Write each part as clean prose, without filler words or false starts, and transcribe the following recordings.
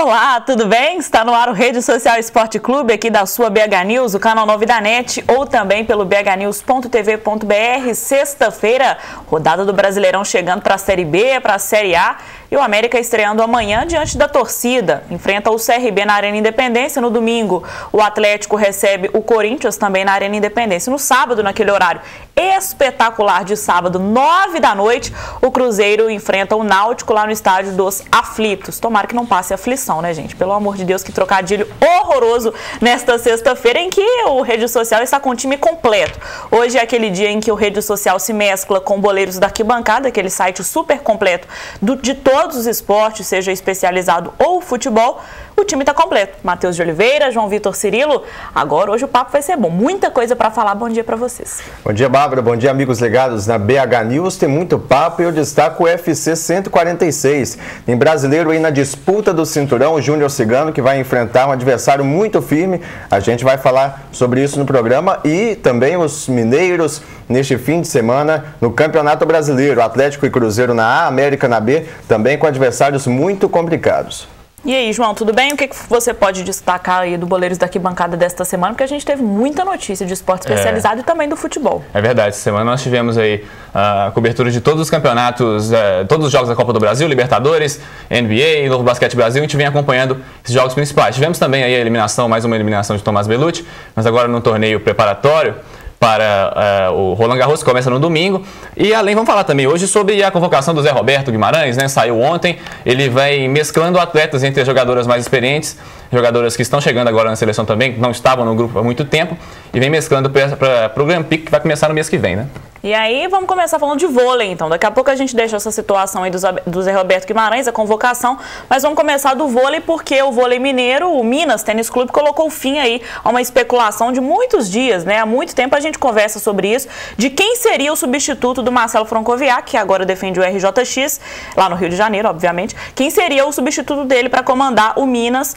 Olá, tudo bem? Está no ar o Rede Social Esporte Clube aqui da sua BH News, o canal 9 da NET ou também pelo bhnews.tv.br. Sexta-feira, rodada do Brasileirão chegando para a Série B, para a Série A e o América estreando amanhã diante da torcida. Enfrenta o CRB na Arena Independência no domingo. O Atlético recebe o Corinthians também na Arena Independência. No sábado, naquele horário espetacular de sábado, 9 da noite, o Cruzeiro enfrenta o Náutico lá no Estádio dos Aflitos. Tomara que não passe aflição, né, gente? Pelo amor de Deus, que trocadilho horroroso nesta sexta-feira em que o Rede Social está com o time completo. Hoje é aquele dia em que o Rede Social se mescla com Boleiros da Arquibancada, aquele site super completo de todos os esportes, seja especializado ou futebol. O time está completo. Matheus de Oliveira, João Vitor Cirilo. Agora, hoje o papo vai ser bom. Muita coisa para falar. Bom dia para vocês. Bom dia, Bárbara. Bom dia, amigos ligados na BH News. Tem muito papo e eu destaco o UFC 146. Tem brasileiro aí na disputa do cinturão, o Júnior Cigano, que vai enfrentar um adversário muito firme. A gente vai falar sobre isso no programa e também os mineiros neste fim de semana no Campeonato Brasileiro. Atlético e Cruzeiro na A, América na B, também com adversários muito complicados. E aí, João, tudo bem? O que você pode destacar aí do Boleiros da Arquibancada desta semana? Porque a gente teve muita notícia de esporte especializado e também do futebol. É verdade, essa semana nós tivemos aí a cobertura de todos os campeonatos, todos os jogos da Copa do Brasil, Libertadores, NBA, Novo Basquete Brasil, e a gente vem acompanhando esses jogos principais. Tivemos também aí a eliminação, mais uma eliminação de Tomás Bellucci, mas agora no torneio preparatório para o Roland Garros, que começa no domingo. E além, vamos falar também hoje sobre a convocação do Zé Roberto Guimarães, né? Saiu ontem, ele vai mesclando atletas entre as jogadoras mais experientes, jogadoras que estão chegando agora na seleção também, que não estavam no grupo há muito tempo, e vem mesclando para o Grand Prix, que vai começar no mês que vem, né? E aí, vamos começar falando de vôlei, então. Daqui a pouco a gente deixa essa situação aí do Zé Roberto Guimarães, a convocação, mas vamos começar do vôlei, porque o vôlei mineiro, o Minas Tênis Clube, colocou fim aí a uma especulação de muitos dias, né? Há muito tempo a gente conversa sobre isso, de quem seria o substituto do Marcelo Francoviac, que agora defende o RJX, lá no Rio de Janeiro, obviamente. Quem seria o substituto dele para comandar o Minas,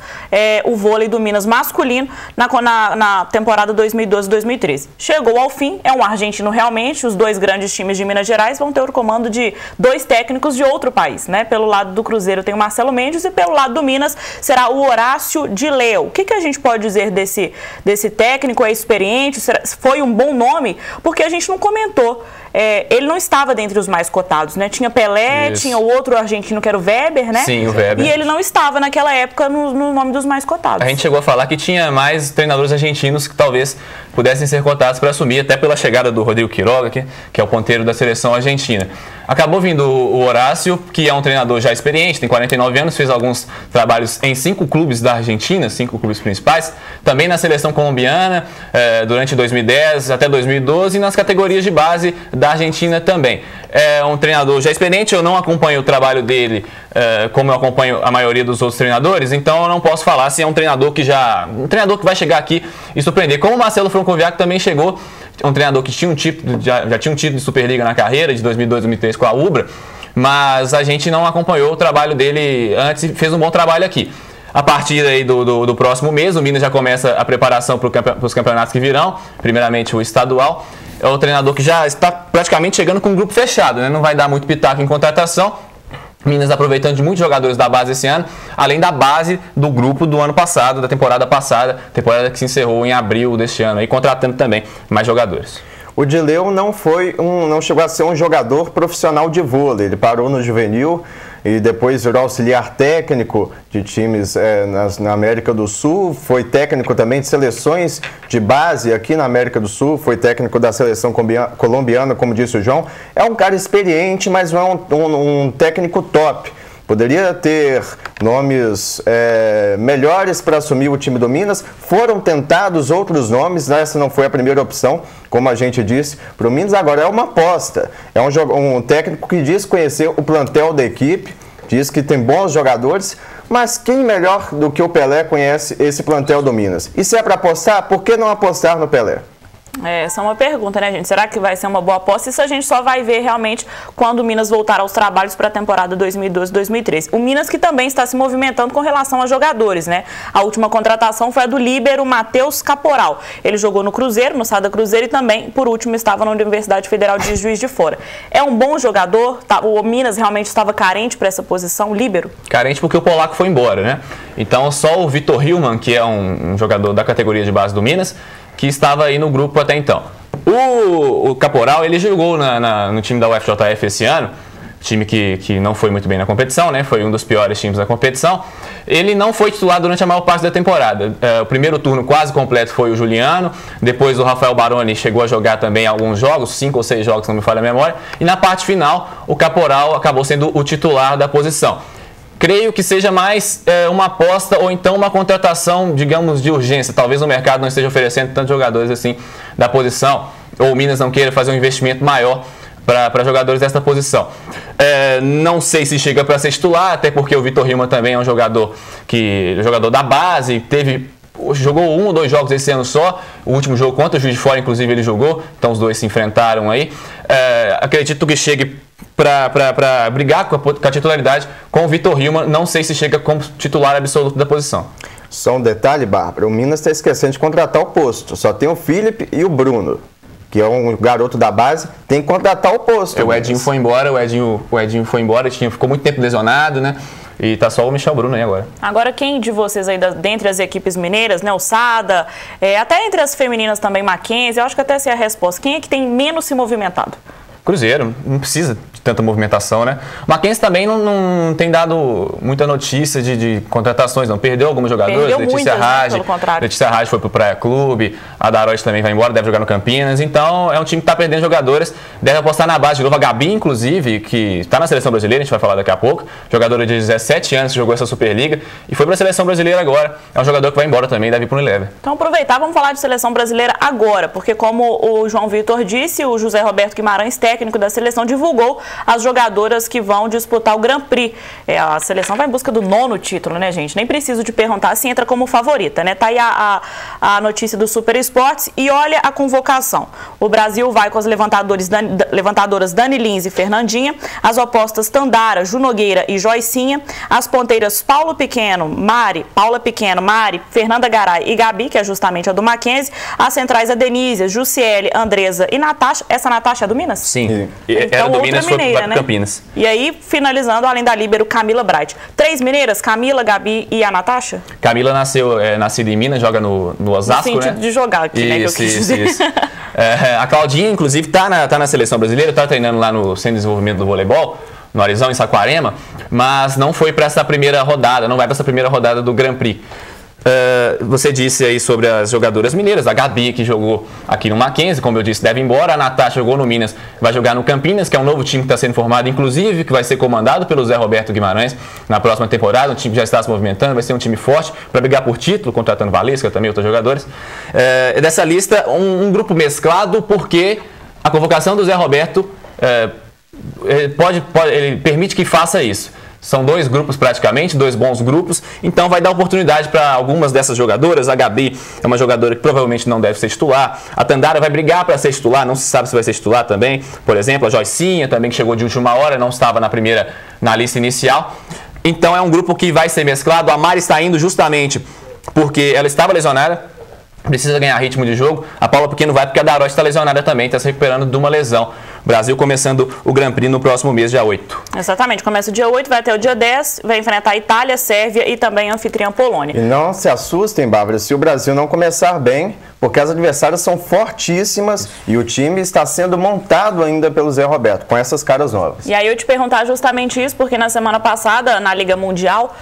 o vôlei do Minas masculino, na temporada 2012-2013. Chegou ao fim, é um argentino realmente. Os dois grandes times de Minas Gerais vão ter o comando de dois técnicos de outro país, né? Pelo lado do Cruzeiro tem o Marcelo Mendes e pelo lado do Minas será o Horácio de Leo. O que a gente pode dizer desse técnico? É experiente? Foi um bom nome? Porque a gente não comentou. Ele não estava dentre os mais cotados, né? Tinha Pelé, isso. Tinha o outro argentino que era o Weber, né? Sim, o Weber. E ele não estava naquela época no nome dos mais cotados. A gente chegou a falar que tinha mais treinadores argentinos que talvez pudessem ser cotados para assumir, até pela chegada do Rodrigo Quiroga, que é o ponteiro da seleção argentina. Acabou vindo o Horácio, que é um treinador já experiente, tem 49 anos, fez alguns trabalhos em 5 clubes da Argentina, 5 clubes principais, também na seleção colombiana, durante 2010 até 2012, e nas categorias de base da Argentina também. É um treinador já experiente, eu não acompanho o trabalho dele como eu acompanho a maioria dos outros treinadores, então eu não posso falar se é um treinador que vai chegar aqui e surpreender. Como o Marcelo Francoviac também chegou, um treinador que tinha já tinha um título de Superliga na carreira, de 2002 2003 com a Ubra, mas a gente não acompanhou o trabalho dele antes e fez um bom trabalho aqui. A partir aí do próximo mês, o Minas já começa a preparação para os campeonatos que virão, primeiramente o estadual. É o treinador que já está praticamente chegando com um grupo fechado, né? Não vai dar muito pitaco em contratação. Minas aproveitando de muitos jogadores da base esse ano, além da base do grupo do ano passado, da temporada passada, temporada que se encerrou em abril deste ano, e contratando também mais jogadores. O Dileu não chegou a ser um jogador profissional de vôlei, ele parou no juvenil e depois virou auxiliar técnico de times na América do Sul, foi técnico também de seleções de base aqui na América do Sul, foi técnico da seleção colombiana, como disse o João. É um cara experiente, mas não é um técnico top. Poderia ter nomes melhores para assumir o time do Minas. Foram tentados outros nomes, né? Essa não foi a primeira opção, como a gente disse, para o Minas. Agora é uma aposta. É um técnico que diz conhecer o plantel da equipe, diz que tem bons jogadores, mas quem melhor do que o Pelé conhece esse plantel do Minas? E se é para apostar, por que não apostar no Pelé? Essa é uma pergunta, né, gente? Será que vai ser uma boa aposta? Isso a gente só vai ver realmente quando o Minas voltar aos trabalhos para a temporada 2012-2013. O Minas que também está se movimentando com relação a jogadores, né? A última contratação foi a do líbero Matheus Caporal. Ele jogou no Cruzeiro, no Sada Cruzeiro, e também, por último, estava na Universidade Federal de Juiz de Fora. É um bom jogador? O Minas realmente estava carente para essa posição, líbero? Carente porque o polaco foi embora, né? Então só o Vitor Hillman, que é um jogador da categoria de base do Minas, que estava aí no grupo até então. O Caporal, ele jogou no time da UFJF esse ano, time que não foi muito bem na competição, né? Foi um dos piores times da competição. Ele não foi titular durante a maior parte da temporada. O primeiro turno quase completo foi o Juliano, depois o Rafael Baroni chegou a jogar também alguns jogos, 5 ou 6 jogos, se não me falha a memória, e na parte final o Caporal acabou sendo o titular da posição. Creio que seja mais uma aposta ou então uma contratação, digamos, de urgência. Talvez o mercado não esteja oferecendo tantos jogadores assim da posição, ou o Minas não queira fazer um investimento maior para jogadores dessa posição. Não sei se chega para ser titular, até porque o Vitor Hillman também é um jogador da base, jogou 1 ou 2 jogos esse ano só. O último jogo contra o Juiz de Fora, inclusive, ele jogou, então os dois se enfrentaram aí. Acredito que chegue para brigar com a titularidade com o Vitor Hillman. Não sei se chega como titular absoluto da posição. Só um detalhe, Bárbara, o Minas está esquecendo de contratar o posto. Só tem o Felipe e o Bruno, que é um garoto da base, tem que contratar o posto. O Edinho foi embora, o Edinho foi embora, ficou muito tempo lesionado, né? E tá só o Michel Bruno aí agora. Agora, quem de vocês aí, dentre as equipes mineiras, né, o Sada, até entre as femininas também, Mackenzie, eu acho que até essa é a resposta. Quem é que tem menos se movimentado? Cruzeiro, não precisa de tanta movimentação, né? O Mackenzie também não tem dado muita notícia de contratações, não. Perdeu alguns jogadores, Letícia Raj foi pro Praia Clube, a Darote também vai embora, deve jogar no Campinas. Então, é um time que tá perdendo jogadores, deve apostar na base de novo. A Gabi, inclusive, que está na seleção brasileira, a gente vai falar daqui a pouco, jogadora de 17 anos que jogou essa Superliga e foi para a seleção brasileira agora. É um jogador que vai embora também, deve ir pro Unilever. Então, aproveitar, vamos falar de seleção brasileira agora, porque como o João Vitor disse, o José Roberto Guimarães, técnico da seleção, divulgou as jogadoras que vão disputar o Grand Prix. A seleção vai em busca do 9º título, né, gente? Nem preciso de perguntar se entra como favorita, né? Tá aí a notícia do Super Esportes e olha a convocação. O Brasil vai com as levantadoras Dani Lins e Fernandinha, as opostas Tandara, Ju Nogueira e Joicinha, as ponteiras Paula Pequeno, Mari, Fernanda Garay e Gabi, que é justamente a do Mackenzie, as centrais a Denise, Jussiele, Andresa e Natasha. Essa Natasha é do Minas? Sim. Então, era do Minas, mineira, foi para Campinas. E aí, finalizando, além da líbero, Camila Bright. 3 mineiras, Camila, Gabi e a Natasha? Camila nascida em Minas, joga no Osasco, no sentido de jogar aqui, né? Isso. A Claudinha, inclusive, tá na seleção brasileira, tá treinando lá no Centro de Desenvolvimento do Voleibol, no Arizão, em Saquarema, mas não foi para essa primeira rodada, não vai para essa primeira rodada do Grand Prix. Você disse aí sobre as jogadoras mineiras, a Gabi, que jogou aqui no Mackenzie, como eu disse, deve ir embora. A Natasha jogou no Minas, vai jogar no Campinas, que é um novo time que está sendo formado, inclusive, que vai ser comandado pelo Zé Roberto Guimarães na próxima temporada. Um time que já está se movimentando, vai ser um time forte para brigar por título, contratando Valesca, também outros jogadores. Dessa lista, um grupo mesclado, porque a convocação do Zé Roberto ele permite que faça isso. São 2 grupos praticamente, 2 bons grupos, então vai dar oportunidade para algumas dessas jogadoras. A Gabi é uma jogadora que provavelmente não deve ser titular. A Tandara vai brigar para ser titular, não se sabe se vai ser titular também. Por exemplo, a Joicinha também, que chegou de última hora, não estava na lista inicial. Então é um grupo que vai ser mesclado. A Mari está indo justamente porque ela estava lesionada, precisa ganhar ritmo de jogo. A Paula Pequeno vai porque a Darote está lesionada também, está se recuperando de uma lesão. Brasil começando o Grand Prix no próximo mês, dia 8. Exatamente, começa o dia 8, vai até o dia 10, vai enfrentar a Itália, Sérvia e também a anfitriã Polônia. E não se assustem, Bárbara, se o Brasil não começar bem, porque as adversárias são fortíssimas e o time está sendo montado ainda pelo Zé Roberto, com essas caras novas. E aí eu te perguntar justamente isso, porque na semana passada, na Liga Mundial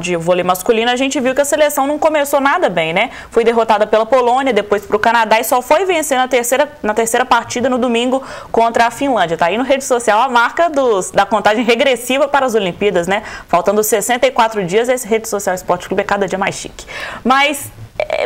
de vôlei masculino, a gente viu que a seleção não começou nada bem, né? Foi derrotada pela Polônia, depois para o Canadá e só foi vencer na terceira partida no domingo contra a Finlândia. Tá aí no rede social a marca da contagem regressiva para as Olimpíadas, né? Faltando 64 dias, esse Rede Social Esporte Clube é cada dia mais chique. Mas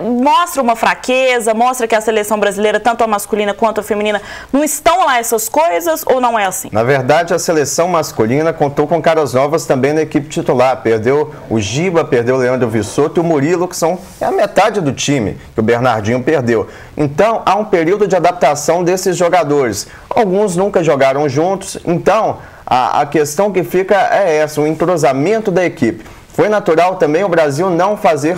mostra uma fraqueza, mostra que a seleção brasileira, tanto a masculina quanto a feminina, não estão lá essas coisas, ou não é assim? Na verdade, a seleção masculina contou com caras novas também na equipe titular. Perdeu o Giba, perdeu o Leandro Vissoto e o Murilo, que são a metade do time que o Bernardinho perdeu. Então, há um período de adaptação desses jogadores. Alguns nunca jogaram juntos, então a questão que fica é essa, o entrosamento da equipe. Foi natural também o Brasil não fazer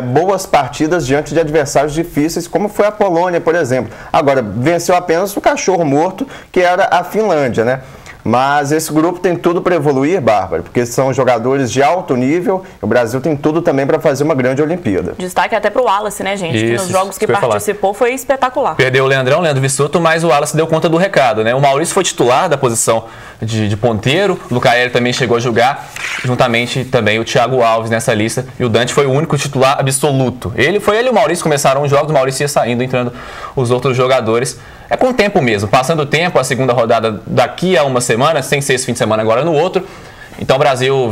boas partidas diante de adversários difíceis, como foi a Polônia, por exemplo. Agora, venceu apenas o cachorro morto, que era a Finlândia, né? Mas esse grupo tem tudo para evoluir, Bárbara, porque são jogadores de alto nível e o Brasil tem tudo também para fazer uma grande Olimpíada. Destaque até para o Wallace, né, gente? Que nos jogos que participou foi espetacular. Perdeu o Leandro Vissoto, mas o Wallace deu conta do recado, né? O Maurício foi titular da posição de ponteiro, o Lucaeli também chegou a jogar, juntamente também o Thiago Alves nessa lista, e o Dante foi o único titular absoluto. Ele e o Maurício começaram os jogos, o Maurício ia saindo, entrando os outros jogadores. É com o tempo mesmo, passando o tempo, a segunda rodada daqui a uma semana, sem ser esse fim de semana agora no outro. Então o Brasil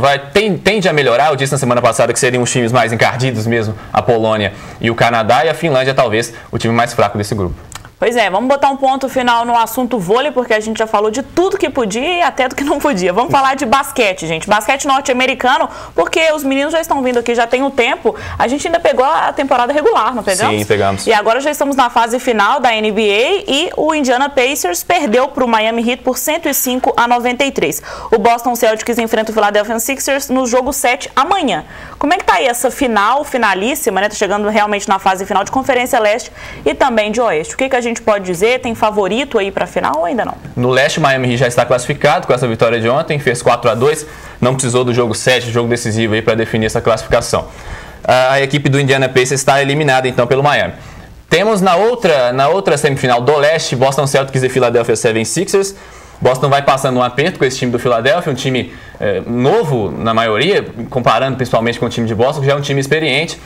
tende a melhorar. Eu disse na semana passada que seriam os times mais encardidos mesmo, a Polônia e o Canadá, e a Finlândia talvez o time mais fraco desse grupo. Pois é, vamos botar um ponto final no assunto vôlei, porque a gente já falou de tudo que podia e até do que não podia. Vamos falar de basquete, gente. Basquete norte-americano, porque os meninos já estão vindo aqui, já tem um tempo. A gente ainda pegou a temporada regular, não pegamos? Sim, pegamos. E agora já estamos na fase final da NBA e o Indiana Pacers perdeu para o Miami Heat por 105-93. O Boston Celtics enfrenta o Philadelphia Sixers no jogo 7 amanhã. Como é que tá aí essa finalíssima, né? Tá chegando realmente na fase final de Conferência Leste e também de Oeste. O que a gente pode dizer? Tem favorito aí para a final ou ainda não? No leste, o Miami Heat já está classificado com essa vitória de ontem, fez 4-2, não precisou do jogo 7, jogo decisivo aí para definir essa classificação. A equipe do Indiana Pacers está eliminada então pelo Miami. Temos na outra semifinal do leste, Boston Celtics e Philadelphia 76ers. Boston vai passando um aperto com esse time do Philadelphia, um time novo na maioria, comparando principalmente com o time de Boston, que já é um time experiente.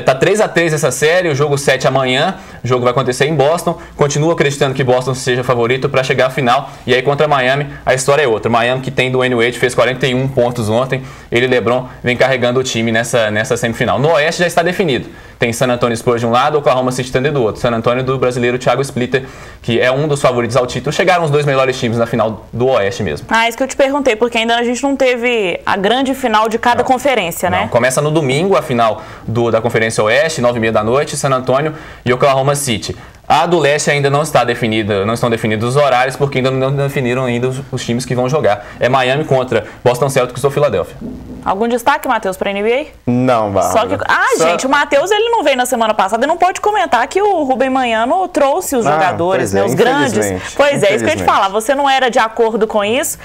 Tá 3-3 essa série, o jogo 7 amanhã, o jogo vai acontecer em Boston. Continuo acreditando que Boston seja favorito para chegar à final. E aí contra Miami, a história é outra. Miami, que tem Dwayne Wade, fez 41 pontos ontem. Ele e LeBron vem carregando o time nessa semifinal. No Oeste já está definido. Tem San Antonio Spurs de um lado, Oklahoma City Thunder do outro. San Antonio do brasileiro Thiago Splitter, que é um dos favoritos ao título. Chegaram os dois melhores times na final do Oeste mesmo. Isso que eu te perguntei, porque ainda a gente não teve a grande final de cada conferência, né? Começa no domingo a final da Conferência Oeste, 9h30 da noite, San Antonio e Oklahoma City. A do leste ainda não está definida, não estão definidos os horários, porque ainda não definiram ainda os times que vão jogar. É Miami contra Boston Celtics ou Philadelphia. Algum destaque, Matheus, para a NBA? Não, Bárbara. Gente, o Matheus ele não veio na semana passada e não pode comentar que o Rubem Manhano trouxe os jogadores, né, os grandes. Pois é, isso que eu ia te falar. Você não era de acordo com isso.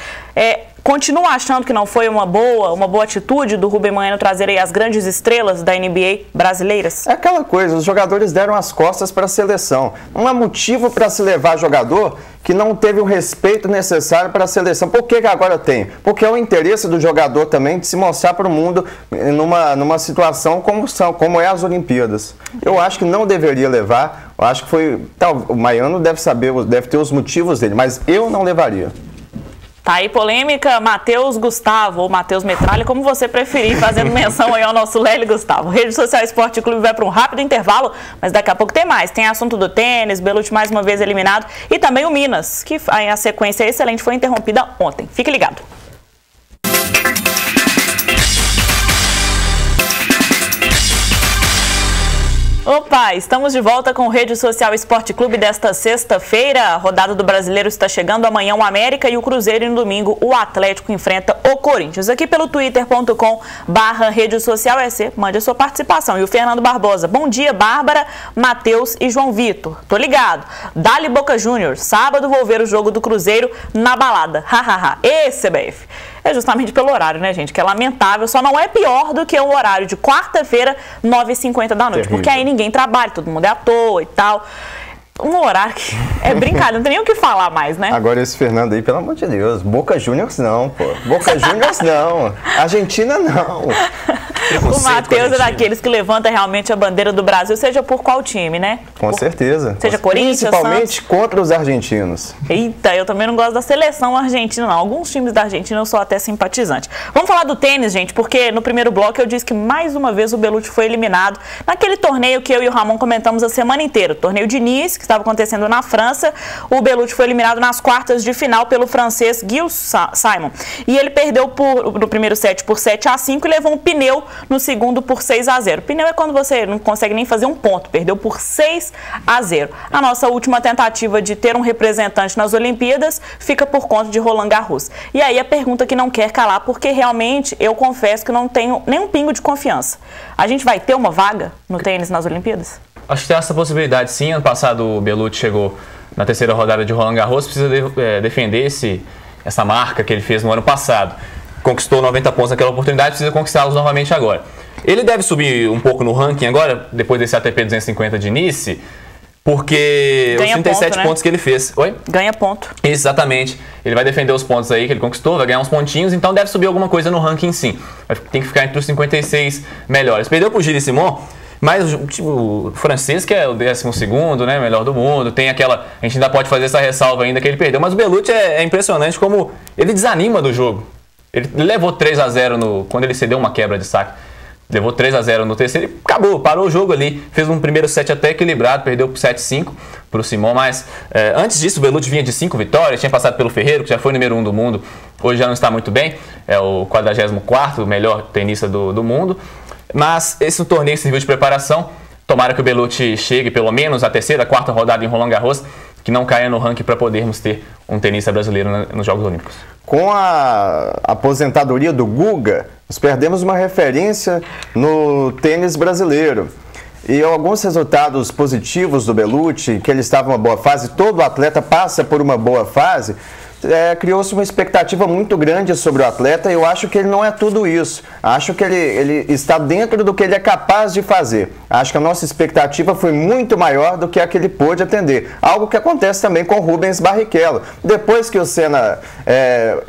Continua achando que não foi uma boa atitude do Rubem Manhano trazer aí as grandes estrelas da NBA brasileiras? É aquela coisa, os jogadores deram as costas para a seleção. Não há motivo para se levar jogador que não teve o respeito necessário para a seleção. Por que agora tem? Porque é o interesse do jogador também de se mostrar para o mundo numa situação como é as Olimpíadas. Eu acho que não deveria levar, eu acho que o Manhano deve ter os motivos dele, mas eu não levaria. Tá aí polêmica, Matheus Gustavo, ou Matheus Metralha, como você preferir, fazendo menção aí ao nosso Lélio Gustavo. Rede Social Esporte Clube vai para um rápido intervalo, mas daqui a pouco tem mais. Tem assunto do tênis, Belucci mais uma vez eliminado, e também o Minas, que a sequência excelente foi interrompida ontem. Fique ligado. Opa, estamos de volta com o Rede Social Esporte Clube desta sexta-feira. A rodada do Brasileiro está chegando amanhã o América e o Cruzeiro, e no domingo o Atlético enfrenta o Corinthians. Aqui pelo twitter.com/Rede Social SC, mande a sua participação. E o Fernando Barbosa, bom dia, Bárbara, Matheus e João Vitor. Tô ligado. Dali Boca Júnior, sábado vou ver o jogo do Cruzeiro na balada. Hahaha. Esse CBF. É justamente pelo horário, né, gente? Que é lamentável, só não é pior do que o horário de quarta-feira, 9h50 da noite. Terrível. Porque aí ninguém trabalha, todo mundo é à toa e tal. Um horário que é brincadeira, não tem nem o que falar mais, né? Agora esse Fernando aí, pelo amor de Deus, Boca Juniors não, pô. Boca Juniors não. Argentina não. O Matheus é daqueles que levanta realmente a bandeira do Brasil, seja por qual time, né? Com certeza. Seja Corinthians, principalmente Santos. Contra os argentinos. Eita, eu também não gosto da seleção argentina, não. Alguns times da Argentina eu sou até simpatizante. Vamos falar do tênis, gente, porque no primeiro bloco eu disse que mais uma vez o Belucci foi eliminado naquele torneio que eu e o Ramon comentamos a semana inteira. O torneio de Nice, que estava acontecendo na França. O Belucci foi eliminado nas quartas de final pelo francês Gilles Simon. E ele perdeu no primeiro set por 7-5 e levou um pneu no segundo por 6-0. Pneu é quando você não consegue nem fazer um ponto. Perdeu por 6-0. A nossa última tentativa de ter um representante nas Olimpíadas fica por conta de Roland Garros. E aí a pergunta que não quer calar, porque realmente eu confesso que não tenho nem um pingo de confiança. A gente vai ter uma vaga no tênis nas Olimpíadas? Acho que tem essa possibilidade sim. Ano passado o Belucci chegou na terceira rodada de Roland Garros, precisa defender essa marca que ele fez no ano passado. Conquistou 90 pontos naquela oportunidade, precisa conquistá-los novamente agora. Ele deve subir um pouco no ranking agora, depois desse ATP 250 de Nice, porque ganha os 37 ponto, né? pontos que ele fez. Oi? Ganha ponto. Exatamente. Ele vai defender os pontos aí que ele conquistou, vai ganhar uns pontinhos, então deve subir alguma coisa no ranking sim. Tem que ficar entre os 56 melhores. Perdeu pro Gilles Simon, mas o francês, que é o 12º, né, melhor do mundo, tem aquela... A gente ainda pode fazer essa ressalva ainda que ele perdeu, mas o Belucci é impressionante como ele desanima do jogo. Ele levou 3-0 quando ele cedeu uma quebra de saque. Levou 3-0 no terceiro e acabou, parou o jogo ali. Fez um primeiro set até equilibrado, perdeu por 7-5 para o Simon, mas antes disso o Belucci vinha de 5 vitórias, tinha passado pelo Ferreiro, que já foi número 1 do mundo, hoje já não está muito bem, é o 44º melhor tenista do mundo. Mas esse torneio serviu de preparação. Tomara que o Belucci chegue pelo menos à terceira, quarta rodada em Roland Garros, que não caia no ranking para podermos ter um tenista brasileiro nos Jogos Olímpicos. Com a aposentadoria do Guga, nós perdemos uma referência no tênis brasileiro. E alguns resultados positivos do Belucci, que ele estava em uma boa fase, todo atleta passa por uma boa fase, criou-se uma expectativa muito grande sobre o atleta e eu acho que ele não é tudo isso. Acho que ele está dentro do que ele é capaz de fazer. Acho que a nossa expectativa foi muito maior do que a que ele pôde atender. Algo que acontece também com o Rubens Barrichello. Depois que o Senna,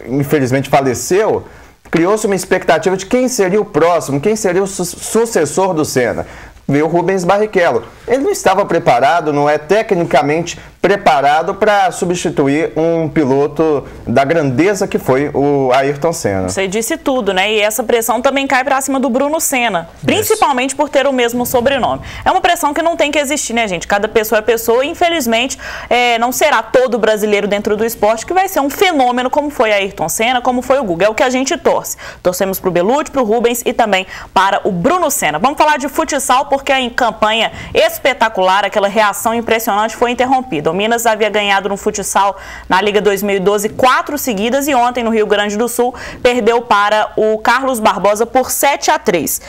infelizmente, faleceu, criou-se uma expectativa de quem seria o próximo, quem seria o sucessor do Senna. Veio o Rubens Barrichello. Ele não estava preparado, não é tecnicamente preparado para substituir um piloto da grandeza que foi o Ayrton Senna. Você disse tudo, né? E essa pressão também cai para cima do Bruno Senna, principalmente por ter o mesmo sobrenome. É uma pressão que não tem que existir, né, gente? Cada pessoa é pessoa e, infelizmente, não será todo brasileiro dentro do esporte que vai ser um fenômeno como foi Ayrton Senna, como foi o Guga. É o que a gente torce. Torcemos para o Belucci, para o Rubens e também para o Bruno Senna. Vamos falar de futsal porque a campanha espetacular, aquela reação impressionante foi interrompida. O Minas havia ganhado no futsal na Liga 2012 4 seguidas e ontem no Rio Grande do Sul perdeu para o Carlos Barbosa por 7-3.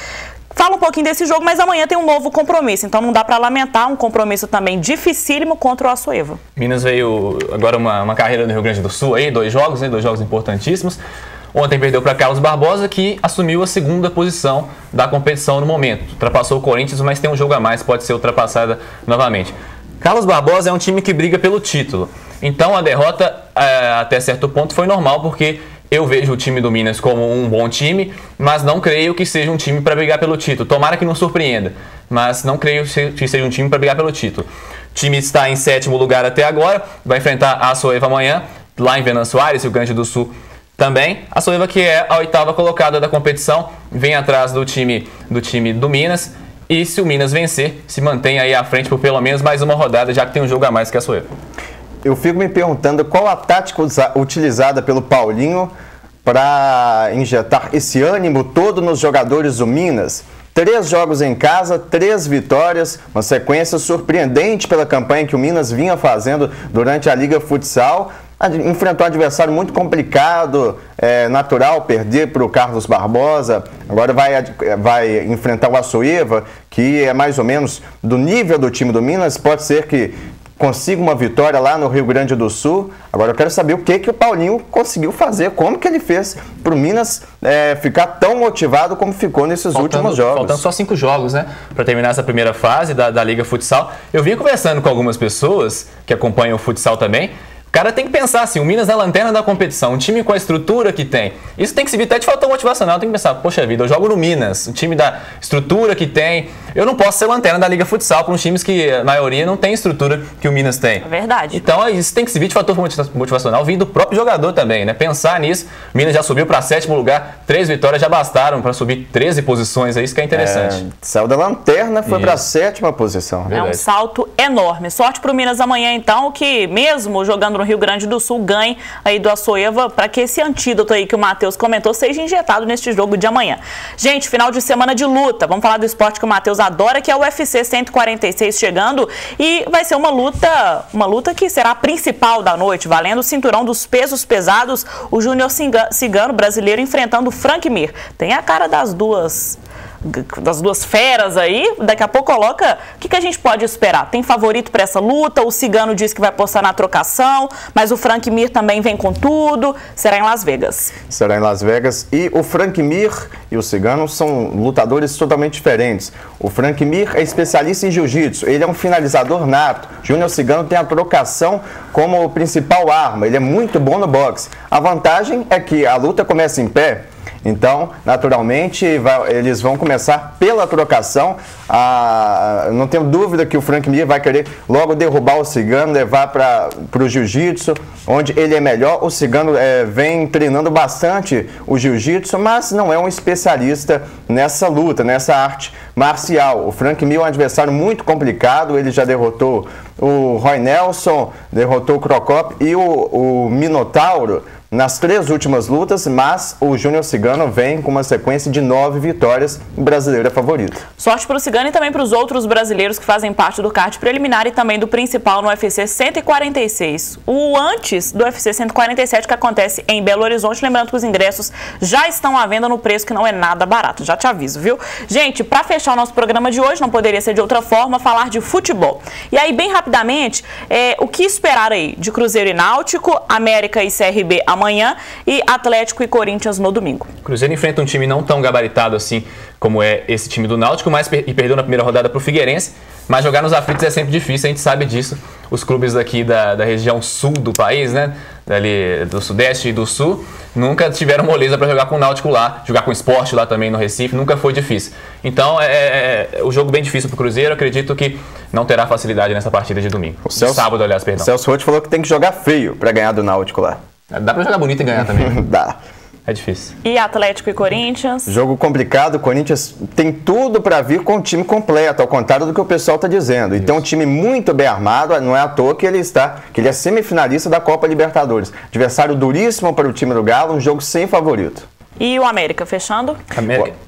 Fala um pouquinho desse jogo, mas amanhã tem um novo compromisso, então não dá para lamentar, um compromisso também dificílimo contra o Açoeva. Minas veio agora uma carreira no Rio Grande do Sul, aí, 2 jogos, né, 2 jogos importantíssimos. Ontem perdeu para Carlos Barbosa, que assumiu a segunda posição da competição no momento. Ultrapassou o Corinthians, mas tem um jogo a mais, pode ser ultrapassada novamente. Carlos Barbosa é um time que briga pelo título. Então a derrota, até certo ponto, foi normal, porque eu vejo o time do Minas como um bom time, mas não creio que seja um time para brigar pelo título. Tomara que não surpreenda, mas não creio que seja um time para brigar pelo título. O time está em 7º lugar até agora, vai enfrentar a Açoeva amanhã, lá em Venâncio Aires, Rio Grande do Sul. Também, a Açoeva, que é a 8ª colocada da competição, vem atrás do time do Minas. E se o Minas vencer, se mantém aí à frente por pelo menos mais uma rodada, já que tem um jogo a mais que a Açoeva. Eu fico me perguntando qual a tática utilizada pelo Paulinho para injetar esse ânimo todo nos jogadores do Minas. 3 jogos em casa, 3 vitórias, uma sequência surpreendente pela campanha que o Minas vinha fazendo durante a Liga Futsal. Enfrentou um adversário muito complicado, natural perder para o Carlos Barbosa, agora vai enfrentar o Açoeva, que é mais ou menos do nível do time do Minas, pode ser que consiga uma vitória lá no Rio Grande do Sul. Agora eu quero saber o que o Paulinho conseguiu fazer, como que ele fez para o Minas ficar tão motivado como ficou nesses últimos jogos. Faltando só 5 jogos, né, para terminar essa primeira fase da Liga Futsal. Eu vinha conversando com algumas pessoas que acompanham o futsal também. cara tem que pensar assim, o Minas é a lanterna da competição, um time com a estrutura que tem. Isso tem que servir até de fator motivacional, tem que pensar, poxa vida, eu jogo no Minas, um time da estrutura que tem. Eu não posso ser lanterna da Liga Futsal para uns times que a maioria não tem estrutura que o Minas tem. É verdade. Então isso tem que servir de fator motivacional, vindo do próprio jogador também, né? Pensar nisso. O Minas já subiu para 7º lugar, 3 vitórias já bastaram para subir 13 posições, é isso que é interessante. Saiu da lanterna, foi para a 7ª posição. É um salto enorme. Sorte para o Minas amanhã, então, que mesmo jogando no Rio Grande do Sul, ganhe aí do Açoeva para que esse antídoto aí que o Matheus comentou seja injetado neste jogo de amanhã. Gente, final de semana de luta. Vamos falar do esporte que o Matheus adora, que é o UFC 146 chegando, e vai ser uma luta que será a principal da noite, valendo o cinturão dos pesos pesados, o Júnior Cigano, brasileiro, enfrentando o Frank Mir. Tem a cara das duas feras aí, daqui a pouco coloca o que a gente pode esperar. Tem favorito para essa luta, o Cigano diz que vai postar na trocação, mas o Frank Mir também vem com tudo, será em Las Vegas. Será em Las Vegas, e o Frank Mir e o Cigano são lutadores totalmente diferentes. O Frank Mir é especialista em jiu-jitsu, ele é um finalizador nato. Júnior Cigano tem a trocação como principal arma, ele é muito bom no boxe. A vantagem é que a luta começa em pé. Então, naturalmente, eles vão começar pela trocação. Não tenho dúvida que o Frank Mir vai querer logo derrubar o Cigano, levar para o jiu-jitsu, onde ele é melhor. O Cigano vem treinando bastante o jiu-jitsu, mas não é um especialista nessa luta, nessa arte marcial. O Frank Mir é um adversário muito complicado, ele já derrotou o Roy Nelson, derrotou o Crocop e o Minotauro nas 3 últimas lutas, mas o Júnior Cigano vem com uma sequência de 9 vitórias, o brasileiro é favorito. Sorte para o Cigano e também para os outros brasileiros que fazem parte do card preliminar e também do principal no UFC 146. O antes do UFC 147 que acontece em Belo Horizonte, lembrando que os ingressos já estão à venda no preço que não é nada barato, já te aviso, viu? Gente, para fechar o nosso programa de hoje, não poderia ser de outra forma, falar de futebol. E aí, bem rapidamente, o que esperar aí de Cruzeiro e Náutico, América e CRB amanhã e Atlético e Corinthians no domingo. O Cruzeiro enfrenta um time não tão gabaritado assim como é esse time do Náutico, mas perdeu na primeira rodada para o Figueirense, mas jogar nos aflitos é sempre difícil, a gente sabe disso. Os clubes daqui da região sul do país, né, dali do Sudeste e do Sul, nunca tiveram moleza para jogar com o Náutico lá, jogar com o Sport lá também no Recife, nunca foi difícil. Então é o jogo bem difícil para o Cruzeiro, acredito que não terá facilidade nessa partida de domingo. Sábado, aliás, perdão. O Celso Roth falou que tem que jogar feio para ganhar do Náutico lá. Dá pra jogar bonito e ganhar também. Dá. É difícil. E Atlético e Corinthians? Jogo complicado. O Corinthians tem tudo para vir com o time completo, ao contrário do que o pessoal está dizendo. E tem um time muito bem armado, não é à toa que ele é semifinalista da Copa Libertadores. Adversário duríssimo para o time do Galo, um jogo sem favorito. E o América, fechando?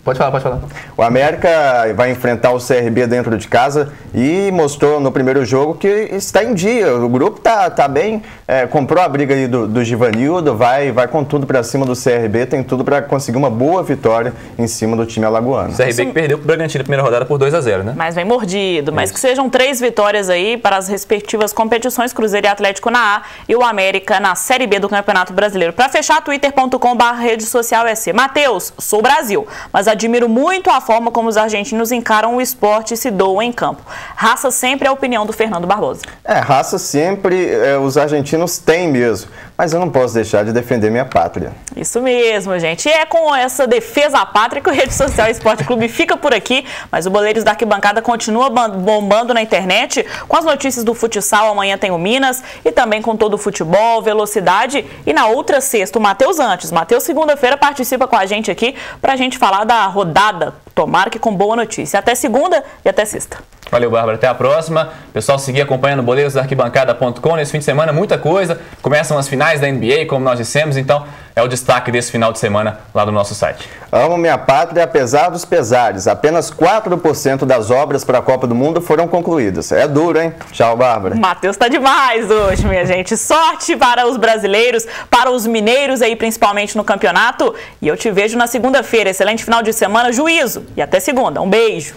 Pode falar. O América vai enfrentar o CRB dentro de casa e mostrou no primeiro jogo que está em dia. O grupo tá bem, comprou a briga aí do Givanildo, vai com tudo para cima do CRB, tem tudo para conseguir uma boa vitória em cima do time alagoano. O CRB que perdeu pro Bragantino na primeira rodada por 2-0, né? Mas vem mordido, mas que sejam 3 vitórias aí para as respectivas competições, Cruzeiro e Atlético na A e o América na Série B do Campeonato Brasileiro. Para fechar, twitter.com/redesocial Matheus, sou Brasil, mas admiro muito a forma como os argentinos encaram o esporte e se doam em campo. Raça sempre é a opinião do Fernando Barbosa. Raça sempre os argentinos têm mesmo, mas eu não posso deixar de defender minha pátria. Isso mesmo, gente. E é com essa defesa à pátria que o Rede Social Esporte Clube fica por aqui, mas o Boleiros da Arquibancada continua bombando na internet com as notícias do futsal. Amanhã tem o Minas e também com todo o futebol, velocidade. E na outra sexta, o Matheus antes. Matheus, segunda-feira, participa com a gente aqui pra gente falar da rodada. Tomara que com boa notícia. Até segunda e até sexta. Valeu, Bárbara. Até a próxima. Pessoal, seguir acompanhando boleirosdarquibancada.com. Nesse fim de semana, muita coisa. Começam as finais da NBA, como nós dissemos. Então, é o destaque desse final de semana lá no nosso site. Amo minha pátria, apesar dos pesares. Apenas 4% das obras para a Copa do Mundo foram concluídas. É duro, hein? Tchau, Bárbara. Matheus tá demais hoje, minha gente. Sorte para os brasileiros, para os mineiros aí, principalmente no campeonato. E eu te vejo na segunda-feira. Excelente final de semana. Juízo. E até segunda. Um beijo.